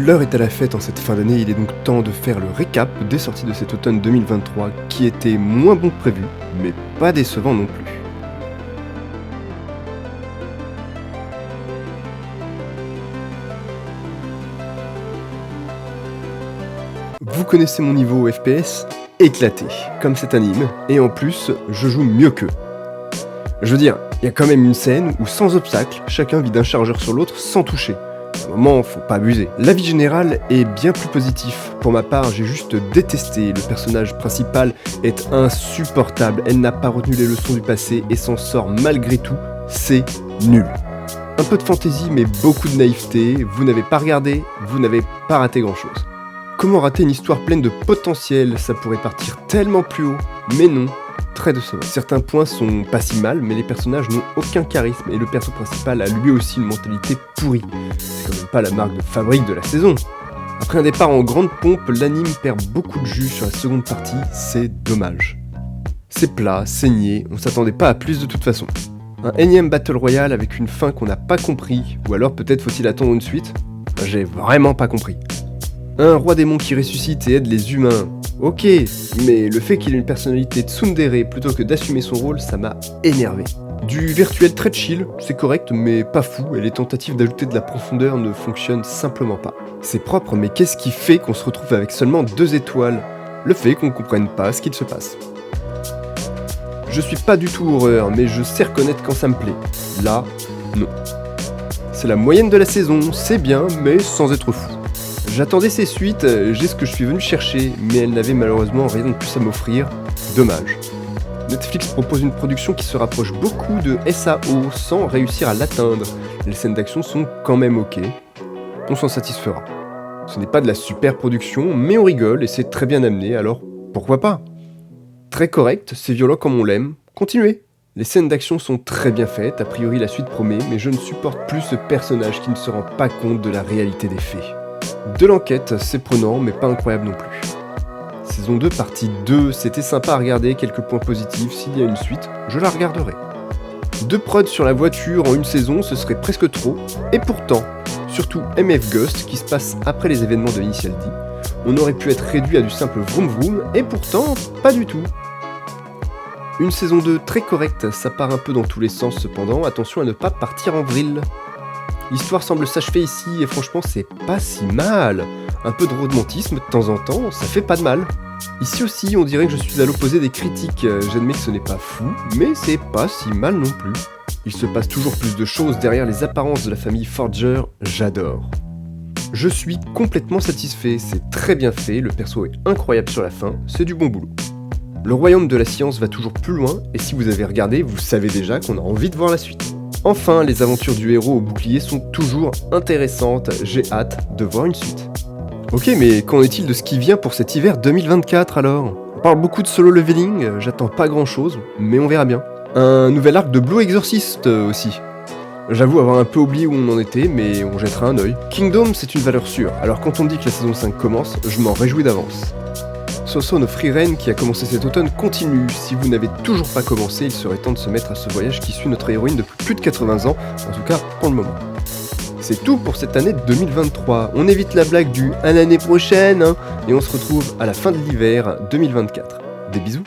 L'heure est à la fête en cette fin d'année, il est donc temps de faire le récap des sorties de cet automne 2023 qui étaient moins bons que prévu, mais pas décevants non plus. Vous connaissez mon niveau au FPS? Éclaté, comme cet anime, et en plus, je joue mieux qu'eux. Je veux dire, il y a quand même une scène où sans obstacle, chacun vit d'un chargeur sur l'autre sans toucher. À un moment, faut pas abuser. L'avis général est bien plus positif. Pour ma part, j'ai juste détesté. Le personnage principal est insupportable. Elle n'a pas retenu les leçons du passé et s'en sort malgré tout. C'est nul. Un peu de fantaisie, mais beaucoup de naïveté. Vous n'avez pas regardé, vous n'avez pas raté grand-chose. Comment rater une histoire pleine de potentiel? Ça pourrait partir tellement plus haut, mais non. Très décevant. Certains points sont pas si mal, mais les personnages n'ont aucun charisme et le perso principal a lui aussi une mentalité pourrie. C'est quand même pas la marque de fabrique de la saison. Après un départ en grande pompe, l'anime perd beaucoup de jus sur la seconde partie, c'est dommage. C'est plat, saigné, on s'attendait pas à plus de toute façon. Un énième Battle Royale avec une fin qu'on n'a pas compris, ou alors peut-être faut-il attendre une suite? J'ai vraiment pas compris. Un roi démon qui ressuscite et aide les humains. Ok, mais le fait qu'il ait une personnalité tsundere plutôt que d'assumer son rôle, ça m'a énervé. Du virtuel très chill, c'est correct, mais pas fou, et les tentatives d'ajouter de la profondeur ne fonctionnent simplement pas. C'est propre, mais qu'est-ce qui fait qu'on se retrouve avec seulement 2 étoiles? Le fait qu'on comprenne pas ce qu'il se passe. Je suis pas du tout horreur, mais je sais reconnaître quand ça me plaît. Là, non. C'est la moyenne de la saison, c'est bien, mais sans être fou. J'attendais ces suites, j'ai ce que je suis venu chercher, mais elles n'avaient malheureusement rien de plus à m'offrir. Dommage. Netflix propose une production qui se rapproche beaucoup de SAO sans réussir à l'atteindre. Les scènes d'action sont quand même ok. On s'en satisfera. Ce n'est pas de la super production, mais on rigole et c'est très bien amené, alors pourquoi pas? Très correct, c'est violent comme on l'aime, continuez. Les scènes d'action sont très bien faites, a priori la suite promet, mais je ne supporte plus ce personnage qui ne se rend pas compte de la réalité des faits. De l'enquête, c'est prenant, mais pas incroyable non plus. Saison 2, partie 2, c'était sympa à regarder, quelques points positifs, s'il y a une suite, je la regarderai. 2 prods sur la voiture en une saison, ce serait presque trop, et pourtant, surtout MF Ghost, qui se passe après les événements de Initial D, on aurait pu être réduit à du simple vroom vroom, et pourtant, pas du tout. Une saison 2 très correcte, ça part un peu dans tous les sens cependant, attention à ne pas partir en vrille. L'histoire semble s'achever ici et franchement c'est pas si mal. Un peu de romantisme de temps en temps, ça fait pas de mal. Ici aussi on dirait que je suis à l'opposé des critiques, j'admets que ce n'est pas fou, mais c'est pas si mal non plus. Il se passe toujours plus de choses derrière les apparences de la famille Forger, j'adore. Je suis complètement satisfait, c'est très bien fait, le perso est incroyable sur la fin, c'est du bon boulot. Le royaume de la science va toujours plus loin, et si vous avez regardé, vous savez déjà qu'on a envie de voir la suite. Enfin, les aventures du héros au bouclier sont toujours intéressantes, j'ai hâte de voir une suite. Ok, mais qu'en est-il de ce qui vient pour cet hiver 2024 alors? On parle beaucoup de solo leveling, j'attends pas grand chose, mais on verra bien. Un nouvel arc de Blue Exorcist aussi. J'avoue avoir un peu oublié où on en était, mais on jettera un œil. Kingdom, c'est une valeur sûre, alors quand on me dit que la saison 5 commence, je m'en réjouis d'avance. Soso no Free Reign qui a commencé cet automne continue. Si vous n'avez toujours pas commencé, il serait temps de se mettre à ce voyage qui suit notre héroïne depuis plus de 80 ans, en tout cas pour le moment. C'est tout pour cette année 2023. On évite la blague du « à l'année prochaine » et on se retrouve à la fin de l'hiver 2024. Des bisous.